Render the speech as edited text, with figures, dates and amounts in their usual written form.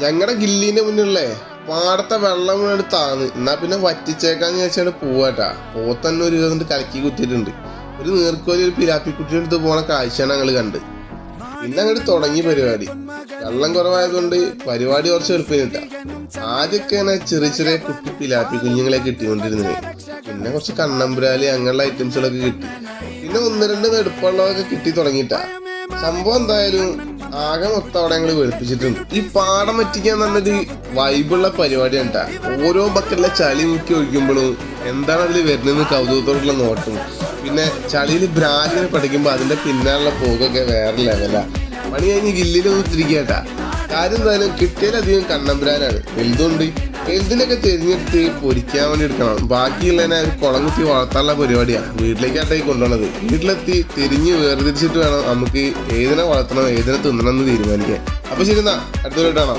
ഞങ്ങളുടെ ഗില്ലിന്റെ മുന്നിലേ പാടത്തെ വെള്ളം എടുത്താന്ന് എന്നാ പിന്നെ വറ്റിച്ചേക്കാന്ന് വെച്ചാൽ പോവാട്ടാ. പോത്തന്നെ ഒരു വിധം കലക്കി കുത്തിയിട്ടുണ്ട്. ഒരു നീർക്കോലി ഒരു പിലാപ്പിക്കുട്ടി എടുത്ത് പോണ കാഴ്ചയാണ് ഞങ്ങൾ കണ്ട്. പിന്നെ അങ്ങോട്ട് തുടങ്ങി പരിപാടി. വെള്ളം കുറവായതുകൊണ്ട് പരിപാടി കുറച്ച് എളുപ്പമില്ല. ആദ്യമൊക്കെ ചെറിയ ചെറിയ കുട്ടി പിലാപ്പി കുഞ്ഞുങ്ങളെ കിട്ടിക്കൊണ്ടിരുന്നത്. പിന്നെ കുറച്ച് കണ്ണമ്പുരാലി അങ്ങനെയുള്ള ഐറ്റംസുകളൊക്കെ കിട്ടി. പിന്നെ 1-2 നെടുപ്പുള്ളതൊക്കെ കിട്ടി തുടങ്ങിയിട്ടാ. സംഭവം എന്തായാലും ആകെ മൊത്തം അവിടെ ഞങ്ങൾ വെളുപ്പിച്ചിട്ടുണ്ട്. ഈ പാടം വറ്റിക്കാൻ തന്നൊരു വൈബുള്ള പരിപാടിയാണ് കേട്ടാ. ഓരോ ബക്കറ്റിലെ ചളി മുക്കി ഒഴിക്കുമ്പോഴും എന്താണ് അതിൽ വരുന്നതെന്ന് കൗതുകത്തോടുള്ള നോട്ടും. പിന്നെ ചളിയിൽ ബ്രാലിനെ പഠിക്കുമ്പോൾ അതിന്റെ പിന്നാലുള്ള പോകൊക്കെ വേറെ ലെവലാ. പണി കഴിഞ്ഞ് ഗില്ലിൽ ഒന്നിരിക്കട്ടാ. കാര്യം എന്തായാലും കിട്ടിയാലധികം കണ്ണമ്പുരാനാണ്. വലുതുണ്ട്. വലുതിനൊക്കെ തിരിഞ്ഞെടുത്ത് പൊരിക്കാൻ വേണ്ടി എടുക്കണം. ബാക്കിയുള്ളതിനെ ഒരു കുളം കുത്തി വളർത്താനുള്ള പരിപാടിയാണ് വീട്ടിലേക്കാട്ടായി കൊണ്ടുപോകുന്നത്. വീട്ടിലെത്തി തിരിഞ്ഞ് വേർതിരിച്ചിട്ട് വേണം നമുക്ക് ഏതിനെ വളർത്തണം ഏതിനെ തിന്നണം എന്ന് തീരുമാനിക്കാൻ. അപ്പൊ ശരി, എന്നാ അടുത്ത വീട്ടാണോ.